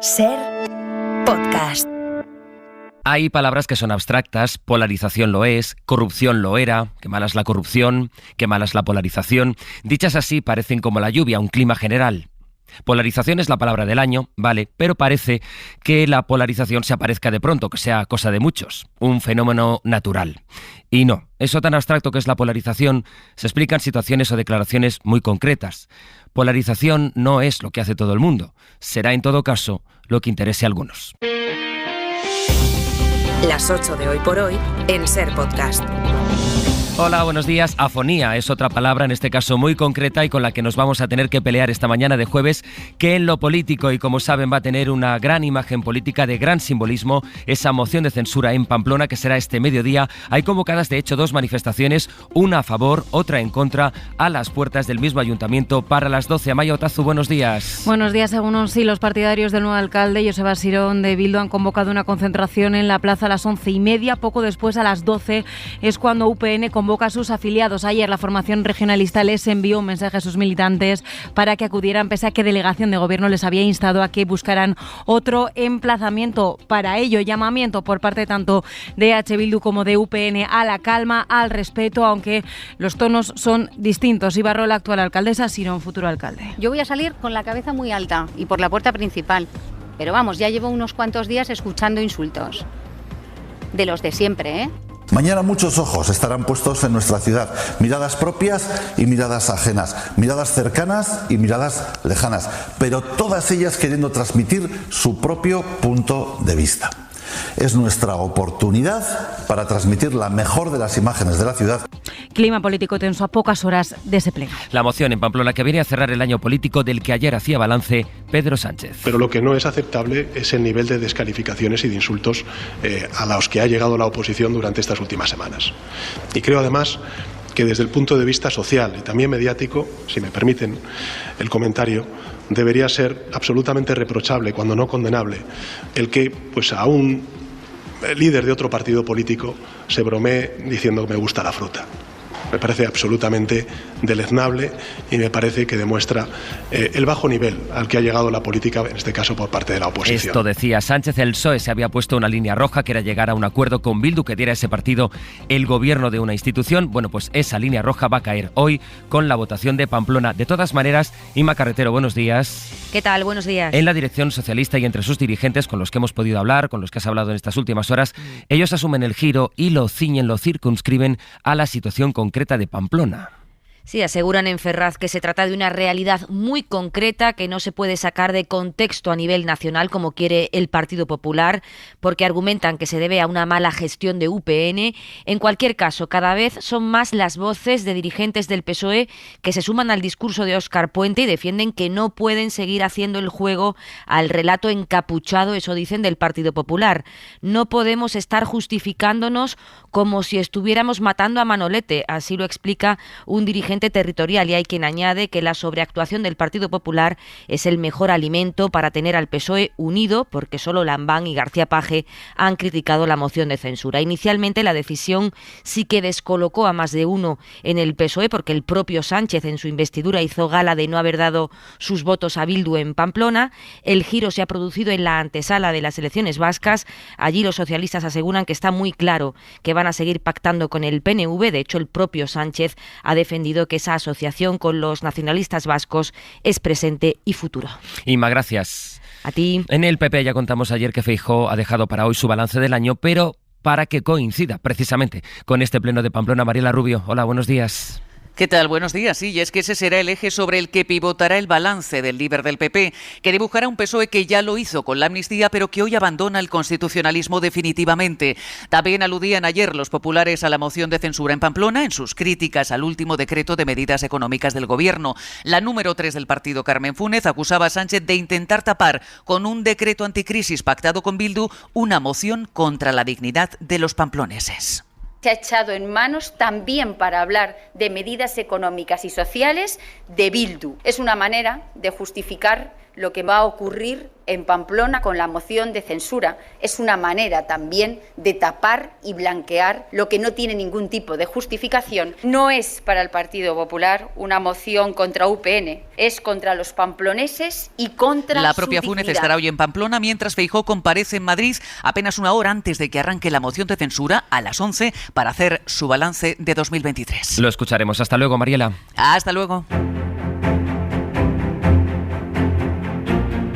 Ser podcast. Hay palabras que son abstractas, polarización lo es, corrupción lo era, qué mala es la corrupción, qué mala es la polarización. Dichas así parecen como la lluvia, un clima general. Polarización es la palabra del año, vale, pero parece que la polarización se aparezca de pronto, que sea cosa de muchos, un fenómeno natural. Y no, eso tan abstracto que es la polarización se explica en situaciones o declaraciones muy concretas. Polarización no es lo que hace todo el mundo, será en todo caso lo que interese a algunos. Las 8 de Hoy por Hoy en Ser Podcast. Hola, buenos días. Afonía es otra palabra, en este caso muy concreta y con la que nos vamos a tener que pelear esta mañana de jueves, que en lo político, y como saben va a tener una gran imagen política de gran simbolismo, esa moción de censura en Pamplona que será este mediodía. Hay convocadas de hecho dos manifestaciones, una a favor, otra en contra, a las puertas del mismo ayuntamiento para las 12. Amaya Otazu, buenos días. Buenos días, según sí, los partidarios del nuevo alcalde, Joseba Sirón de Bildu, han convocado una concentración en la plaza a las 11:30. Poco después, a las 12, es cuando UPN convoca a sus afiliados. Ayer la formación regionalista les envió un mensaje a sus militantes para que acudieran, pese a que delegación de gobierno les había instado a que buscaran otro emplazamiento. Para ello, llamamiento por parte tanto de EH Bildu como de UPN a la calma, al respeto, aunque los tonos son distintos. Ibarrola, actual alcaldesa, Sirón, futuro alcalde. Yo voy a salir con la cabeza muy alta y por la puerta principal, pero vamos, ya llevo unos cuantos días escuchando insultos. De los de siempre, ¿eh? Mañana muchos ojos estarán puestos en nuestra ciudad, miradas propias y miradas ajenas, miradas cercanas y miradas lejanas, pero todas ellas queriendo transmitir su propio punto de vista. Es nuestra oportunidad para transmitir la mejor de las imágenes de la ciudad. Clima político tenso a pocas horas de ese pleno. La moción en Pamplona que viene a cerrar el año político del que ayer hacía balance Pedro Sánchez. Pero lo que no es aceptable es el nivel de descalificaciones y de insultos a los que ha llegado la oposición durante estas últimas semanas. Y creo además que desde el punto de vista social y también mediático, si me permiten el comentario, debería ser absolutamente reprochable, cuando no condenable, el que a un líder de otro partido político se bromee diciendo que me gusta la fruta. Me parece absolutamente deleznable y me parece que demuestra el bajo nivel al que ha llegado la política, en este caso por parte de la oposición. Esto decía Sánchez. El PSOE se había puesto una línea roja, que era llegar a un acuerdo con Bildu que diera a ese partido el gobierno de una institución. Bueno, pues esa línea roja va a caer hoy con la votación de Pamplona. De todas maneras, Inma Carretero, buenos días. ¿Qué tal? Buenos días. En la dirección socialista y entre sus dirigentes, con los que hemos podido hablar, con los que has hablado en estas últimas horas, ellos asumen el giro y lo ciñen, lo circunscriben a la situación concreta de Pamplona. Sí, aseguran en Ferraz que se trata de una realidad muy concreta que no se puede sacar de contexto a nivel nacional como quiere el Partido Popular, porque argumentan que se debe a una mala gestión de UPN. En cualquier caso, cada vez son más las voces de dirigentes del PSOE que se suman al discurso de Óscar Puente y defienden que no pueden seguir haciendo el juego al relato encapuchado, eso dicen, del Partido Popular. No podemos estar justificándonos como si estuviéramos matando a Manolete, así lo explica un dirigente territorial, y hay quien añade que la sobreactuación del Partido Popular es el mejor alimento para tener al PSOE unido, porque solo Lambán y García Paje han criticado la moción de censura. Inicialmente la decisión sí que descolocó a más de uno en el PSOE, porque el propio Sánchez en su investidura hizo gala de no haber dado sus votos a Bildu en Pamplona. El giro se ha producido en la antesala de las elecciones vascas. Allí los socialistas aseguran que está muy claro que van a seguir pactando con el PNV. De hecho, el propio Sánchez ha defendido que esa asociación con los nacionalistas vascos es presente y futuro. Inma, gracias. A ti. En el PP ya contamos ayer que Feijóo ha dejado para hoy su balance del año, pero para que coincida precisamente con este pleno de Pamplona. Mariela Rubio, hola, buenos días. ¿Qué tal? Buenos días. Sí, y es que ese será el eje sobre el que pivotará el balance del líder del PP, que dibujará un PSOE que ya lo hizo con la amnistía, pero que hoy abandona el constitucionalismo definitivamente. También aludían ayer los populares a la moción de censura en Pamplona en sus críticas al último decreto de medidas económicas del gobierno. La número 3 del partido, Carmen Fúnez, acusaba a Sánchez de intentar tapar con un decreto anticrisis pactado con Bildu una moción contra la dignidad de los pamploneses. Se ha echado en manos también para hablar de medidas económicas y sociales de Bildu. Es una manera de justificar lo que va a ocurrir en Pamplona con la moción de censura. Es una manera también de tapar y blanquear lo que no tiene ningún tipo de justificación. No es para el Partido Popular una moción contra UPN, es contra los pamploneses y contra la propia su Funes dignidad. estará hoy en Pamplona, mientras Feijóo comparece en Madrid apenas una hora antes de que arranque la moción de censura a las 11 para hacer su balance de 2023. Lo escucharemos. Hasta luego, Mariela. Hasta luego.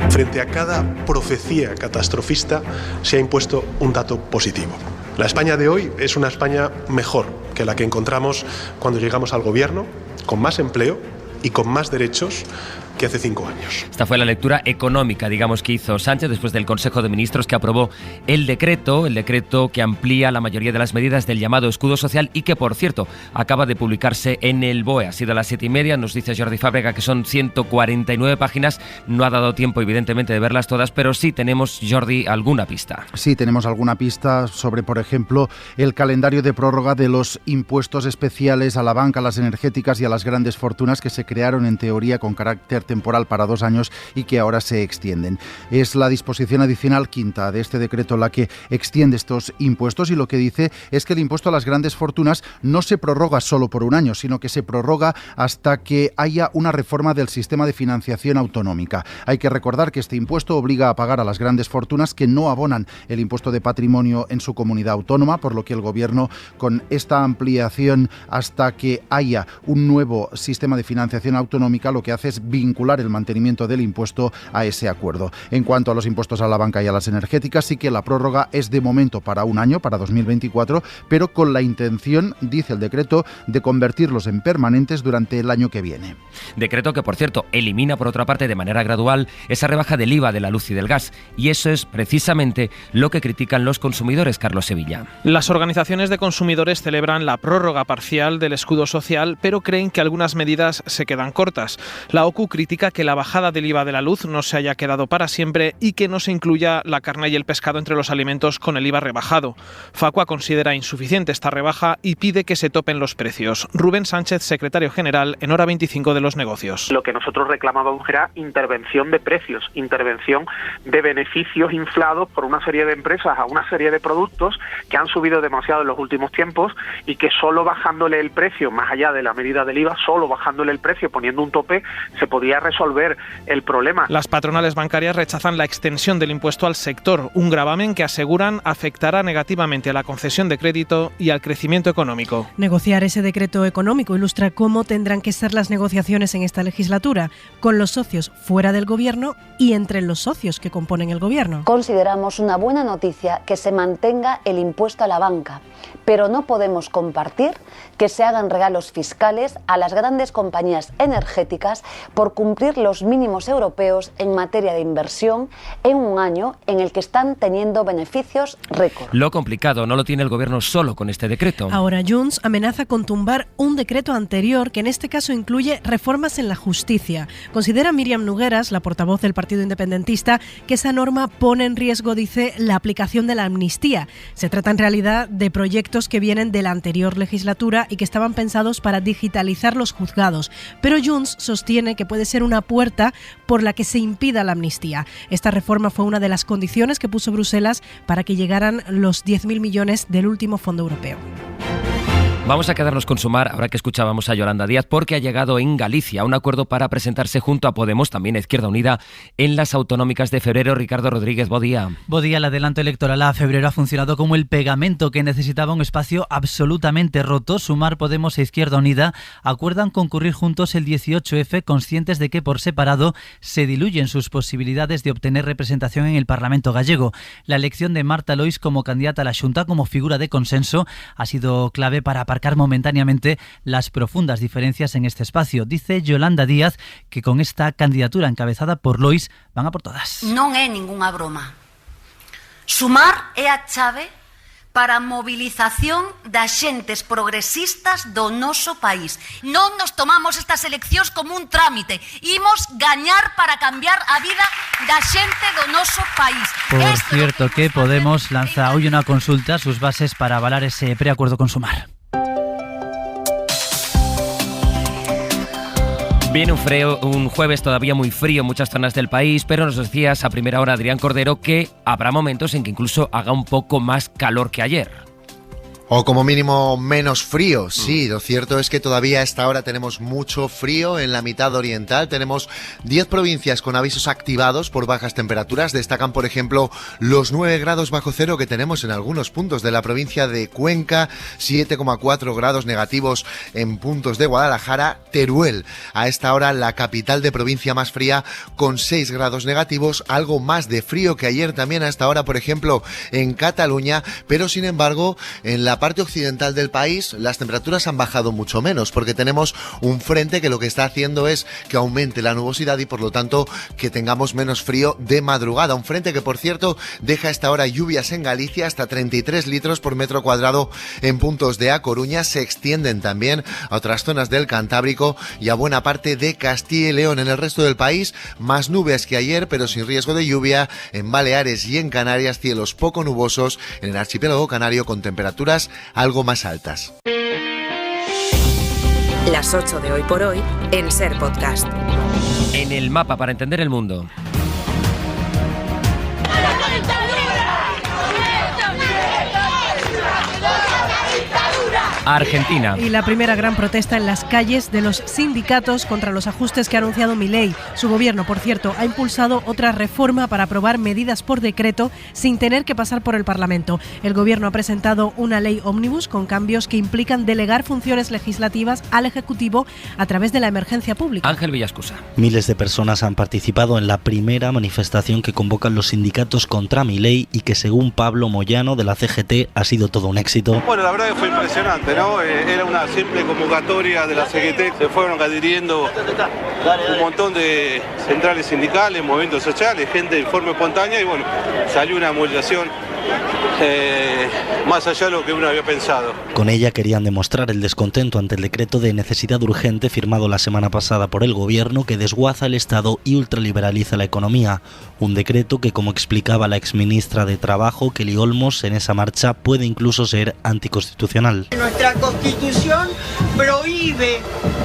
Frente a cada profecía catastrofista se ha impuesto un dato positivo. La España de hoy es una España mejor que la que encontramos cuando llegamos al gobierno, con más empleo y con más derechos que hace 5 años. Esta fue la lectura económica, digamos, que hizo Sánchez después del Consejo de Ministros que aprobó el decreto que amplía la mayoría de las medidas del llamado escudo social y que, por cierto, acaba de publicarse en el BOE. Ha sido a las 7:30, nos dice Jordi Fábrega que son 149 páginas. No ha dado tiempo, evidentemente, de verlas todas, pero sí tenemos, Jordi, alguna pista. Sí, tenemos alguna pista sobre, por ejemplo, el calendario de prórroga de los impuestos especiales a la banca, a las energéticas y a las grandes fortunas que se crearon en teoría con carácter temporal para 2 años y que ahora se extienden. Es la disposición adicional quinta de este decreto la que extiende estos impuestos y lo que dice es que el impuesto a las grandes fortunas no se prorroga solo por 1 año, sino que se prorroga hasta que haya una reforma del sistema de financiación autonómica. Hay que recordar que este impuesto obliga a pagar a las grandes fortunas que no abonan el impuesto de patrimonio en su comunidad autónoma, por lo que el Gobierno, con esta ampliación hasta que haya un nuevo sistema de financiación autonómica, lo que hace es vincular el mantenimiento del impuesto a ese acuerdo. En cuanto a los impuestos a la banca y a las energéticas, sí que la prórroga es de momento para 1 año, para 2024, pero con la intención, dice el decreto, de convertirlos en permanentes durante el año que viene. Decreto que, por cierto, elimina por otra parte de manera gradual esa rebaja del IVA de la luz y del gas. Y eso es precisamente lo que critican los consumidores, Carlos Sevilla. Las organizaciones de consumidores celebran la prórroga parcial del escudo social, pero creen que algunas medidas se quedan cortas. La OCU critica que la bajada del IVA de la luz no se haya quedado para siempre y que no se incluya la carne y el pescado entre los alimentos con el IVA rebajado. Facua considera insuficiente esta rebaja y pide que se topen los precios. Rubén Sánchez, secretario general en Hora 25 de los Negocios. Lo que nosotros reclamábamos era intervención de precios, intervención de beneficios inflados por una serie de empresas a una serie de productos que han subido demasiado en los últimos tiempos y que solo bajándole el precio, más allá de la medida del IVA, solo bajándole el precio, poniendo un tope, se podría resolver el problema. Las patronales bancarias rechazan la extensión del impuesto al sector, un gravamen que aseguran afectará negativamente a la concesión de crédito y al crecimiento económico. Negociar ese decreto económico ilustra cómo tendrán que ser las negociaciones en esta legislatura, con los socios fuera del Gobierno y entre los socios que componen el Gobierno. Consideramos una buena noticia que se mantenga el impuesto a la banca, pero no podemos compartir que se hagan regalos fiscales a las grandes compañías energéticas por cumplir los mínimos europeos en materia de inversión en un año en el que están teniendo beneficios récord. Lo complicado no lo tiene el Gobierno solo con este decreto. Ahora Junts amenaza con tumbar un decreto anterior que en este caso incluye reformas en la justicia. Considera Míriam Nogueras, la portavoz del Partido Independentista, que esa norma pone en riesgo, dice, la aplicación de la amnistía. Se trata en realidad de proyectos que vienen de la anterior legislatura y que estaban pensados para digitalizar los juzgados. Pero Junts sostiene que puede ser una puerta por la que se impida la amnistía. Esta reforma fue una de las condiciones que puso Bruselas para que llegaran los 10.000 millones del último fondo europeo. Vamos a quedarnos con Sumar, ahora que escuchábamos a Yolanda Díaz, porque ha llegado en Galicia un acuerdo para presentarse junto a Podemos, también a Izquierda Unida, en las autonómicas de febrero. Ricardo Rodríguez, bo día. Bo día. El adelanto electoral a febrero ha funcionado como el pegamento que necesitaba un espacio absolutamente roto. Sumar, Podemos e Izquierda Unida acuerdan concurrir juntos el 18F, conscientes de que por separado se diluyen sus posibilidades de obtener representación en el Parlamento gallego. La elección de Marta Lois como candidata a la Xunta como figura de consenso ha sido clave para aparcar momentáneamente las profundas diferencias en este espacio. Dice Yolanda Díaz que con esta candidatura encabezada por Lois van a por todas. Non é ningunha broma. Sumar é a chave para a mobilización de axentes progresistas do noso país. Non nos tomamos estas eleccións como un trámite. Imos gañar para cambiar a vida da xente do noso país. Por cierto que Podemos lanza hoy una consulta a sus bases para avalar ese preacuerdo con Sumar. Viene un jueves todavía muy frío en muchas zonas del país, pero nos decías a primera hora, Adrián Cordero, que habrá momentos en que incluso haga un poco más calor que ayer. O como mínimo menos frío, sí. Lo cierto es que todavía a esta hora tenemos mucho frío en la mitad oriental. Tenemos 10 provincias con avisos activados por bajas temperaturas. Destacan, por ejemplo, los 9 grados bajo cero que tenemos en algunos puntos de la provincia de Cuenca, 7,4 grados negativos en puntos de Guadalajara. Teruel, a esta hora la capital de provincia más fría, con 6 grados negativos, algo más de frío que ayer también a esta hora, por ejemplo, en Cataluña, pero sin embargo, en la parte occidental del país las temperaturas han bajado mucho menos porque tenemos un frente que lo que está haciendo es que aumente la nubosidad y por lo tanto que tengamos menos frío de madrugada. Un frente que, por cierto, deja a esta hora lluvias en Galicia hasta 33 litros por metro cuadrado en puntos de A Coruña. Se extienden también a otras zonas del Cantábrico y a buena parte de Castilla y León. En el resto del país, más nubes que ayer, pero sin riesgo de lluvia. En Baleares y en Canarias, cielos poco nubosos. En el archipiélago canario, con temperaturas algo más altas. Las 8 de hoy por hoy en Ser Podcast. En el mapa para entender el mundo. Argentina. Y la primera gran protesta en las calles de los sindicatos contra los ajustes que ha anunciado Milei. Su gobierno, por cierto, ha impulsado otra reforma para aprobar medidas por decreto sin tener que pasar por el Parlamento. El gobierno ha presentado una ley ómnibus con cambios que implican delegar funciones legislativas al Ejecutivo a través de la emergencia pública. Ángel Villascusa. Miles de personas han participado en la primera manifestación que convocan los sindicatos contra Milei y que, según Pablo Moyano de la CGT, ha sido todo un éxito. Bueno, la verdad que fue impresionante, ¿no? Era una simple convocatoria de la CGT, se fueron adhiriendo un montón de centrales sindicales, movimientos sociales, gente de forma espontánea y bueno, salió una movilización más allá de lo que uno había pensado. Con ella querían demostrar el descontento ante el decreto de necesidad urgente firmado la semana pasada por el gobierno que desguaza el Estado y ultraliberaliza la economía. Un decreto que, como explicaba la exministra de Trabajo, Kelly Olmos, en esa marcha puede incluso ser anticonstitucional. Nuestra Constitución prohíbe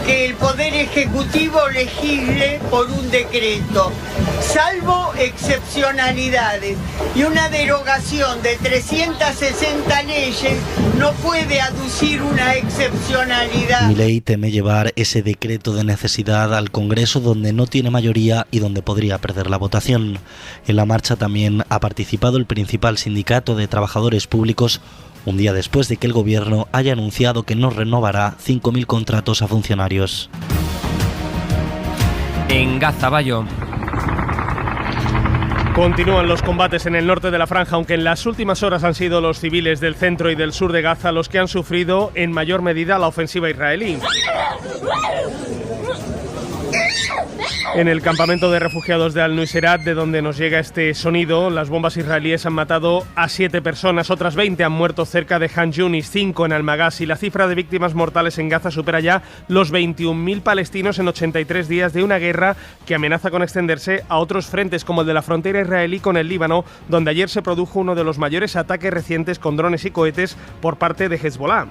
que el Poder Ejecutivo legisle por un decreto, salvo excepcionalidades, y una derogación de 360 leyes no puede aducir una excepcionalidad. Milei teme llevar ese decreto de necesidad al Congreso, donde no tiene mayoría y donde podría perder la votación. En la marcha también ha participado el principal sindicato de trabajadores públicos, un día después de que el gobierno haya anunciado que no renovará 5.000 contratos a funcionarios. En Gaza, Bayo. Continúan los combates en el norte de la franja, aunque en las últimas horas han sido los civiles del centro y del sur de Gaza los que han sufrido en mayor medida la ofensiva israelí. En el campamento de refugiados de Al-Nuseirat, de donde nos llega este sonido, las bombas israelíes han matado a 7 personas, otras 20 han muerto cerca de Han Yunis, 5 en Al-Maghazi. La cifra de víctimas mortales en Gaza supera ya los 21.000 palestinos en 83 días de una guerra que amenaza con extenderse a otros frentes, como el de la frontera israelí con el Líbano, donde ayer se produjo uno de los mayores ataques recientes con drones y cohetes por parte de Hezbollah.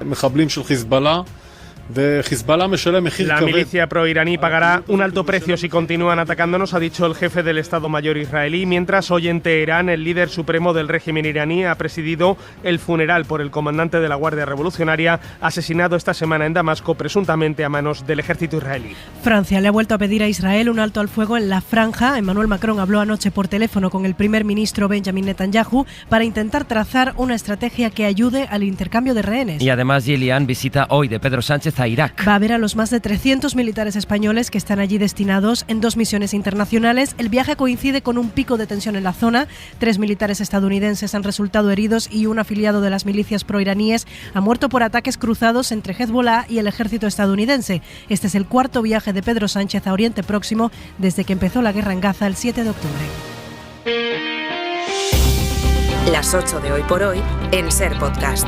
La milicia proiraní pagará un alto precio si continúan atacándonos, ha dicho el jefe del Estado Mayor israelí, mientras hoy en Teherán el líder supremo del régimen iraní ha presidido el funeral por el comandante de la Guardia Revolucionaria asesinado esta semana en Damasco, presuntamente a manos del ejército israelí. Francia le ha vuelto a pedir a Israel un alto al fuego en la franja. Emmanuel Macron habló anoche por teléfono con el primer ministro Benjamin Netanyahu para intentar trazar una estrategia que ayude al intercambio de rehenes. Y además Gillian visita hoy de Pedro Sánchez a Irak. Va a ver a los más de 300 militares españoles que están allí destinados en 2 misiones internacionales. El viaje coincide con un pico de tensión en la zona. 3 militares estadounidenses han resultado heridos y un afiliado de las milicias proiraníes ha muerto por ataques cruzados entre Hezbollah y el ejército estadounidense. Este es el 4º viaje de Pedro Sánchez a Oriente Próximo desde que empezó la guerra en Gaza el 7 de octubre. Las 8 de hoy por hoy en Ser Podcast.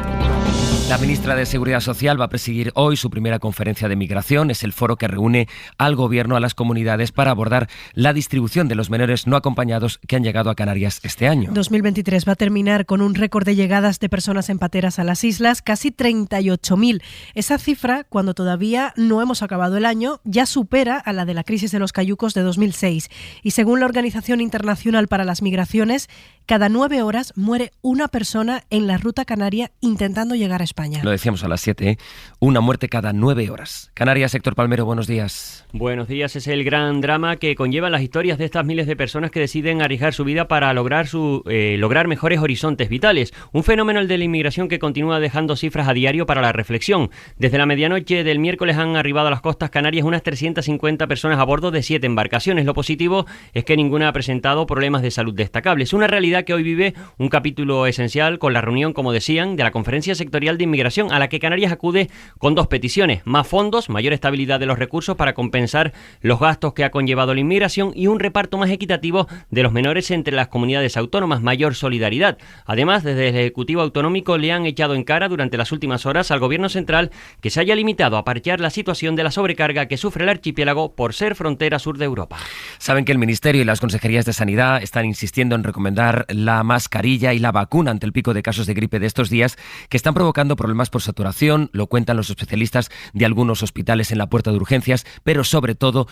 La ministra de Seguridad Social va a presidir hoy su primera conferencia de migración. Es el foro que reúne al Gobierno, a las comunidades, para abordar la distribución de los menores no acompañados que han llegado a Canarias este año. 2023 va a terminar con un récord de llegadas de personas en pateras a las islas, casi 38.000. Esa cifra, cuando todavía no hemos acabado el año, ya supera a la de la crisis de los cayucos de 2006. Y según la Organización Internacional para las Migraciones, cada 9 horas muere una persona en la ruta canaria intentando llegar a España. Lo decíamos a las 7, una muerte cada 9 horas. Canarias, Héctor Palmero, buenos días. Buenos días. Es el gran drama que conllevan las historias de estas miles de personas que deciden arriesgar su vida para lograr mejores horizontes vitales. Un fenómeno, el de la inmigración, que continúa dejando cifras a diario para la reflexión. Desde la medianoche del miércoles han arribado a las costas canarias unas 350 personas a bordo de 7 embarcaciones. Lo positivo es que ninguna ha presentado problemas de salud destacables. Una realidad que hoy vive un capítulo esencial con la reunión, como decían, de la Conferencia Sectorial de Inmigración, a la que Canarias acude con 2 peticiones: más fondos, mayor estabilidad de los recursos para compensar los gastos que ha conllevado la inmigración, y un reparto más equitativo de los menores entre las comunidades autónomas, mayor solidaridad. Además, desde el Ejecutivo Autonómico le han echado en cara durante las últimas horas al Gobierno central que se haya limitado a parchear la situación de la sobrecarga que sufre el archipiélago por ser frontera sur de Europa. Saben que el Ministerio y las consejerías de Sanidad están insistiendo en recomendar la mascarilla y la vacuna ante el pico de casos de gripe de estos días, que están provocando problemas por saturación. Lo cuentan los especialistas de algunos hospitales en la puerta de urgencias, pero sobre todo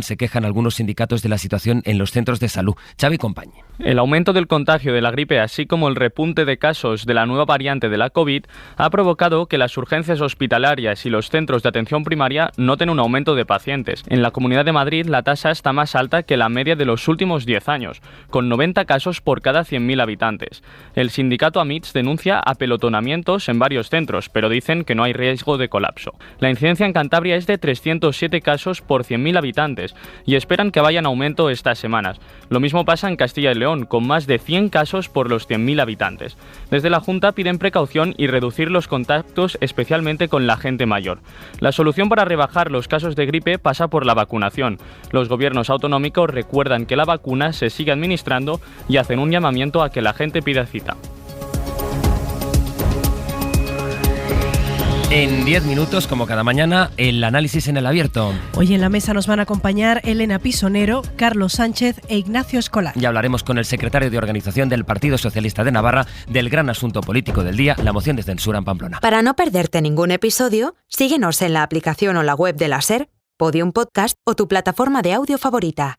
se quejan algunos sindicatos de la situación en los centros de salud. Xavi Compañ. El aumento del contagio de la gripe, así como el repunte de casos de la nueva variante de la COVID, ha provocado que las urgencias hospitalarias y los centros de atención primaria noten un aumento de pacientes. En la Comunidad de Madrid la tasa está más alta que la media de los últimos 10 años, con 90 casos por cada 100.000 habitantes. El sindicato AMITS denuncia apelotonamientos en varios centros, pero dicen que no hay riesgo de colapso. La incidencia en Cantabria es de 307 casos por 100.000 habitantes y esperan que vaya en aumento estas semanas. Lo mismo pasa en Castilla y León, con más de 100 casos por los 100.000 habitantes. Desde la Junta piden precaución y reducir los contactos, especialmente con la gente mayor. La solución para rebajar los casos de gripe pasa por la vacunación. Los gobiernos autonómicos recuerdan que la vacuna se sigue administrando y hacen un llamamiento a que la gente pida cita. En 10 minutos, como cada mañana, el análisis en el abierto. Hoy en la mesa nos van a acompañar Elena Pisonero, Carlos Sánchez e Ignacio Escolar. Y hablaremos con el secretario de Organización del Partido Socialista de Navarra del gran asunto político del día, la moción de censura en Pamplona. Para no perderte ningún episodio, síguenos en la aplicación o la web de la SER, Podium Podcast o tu plataforma de audio favorita.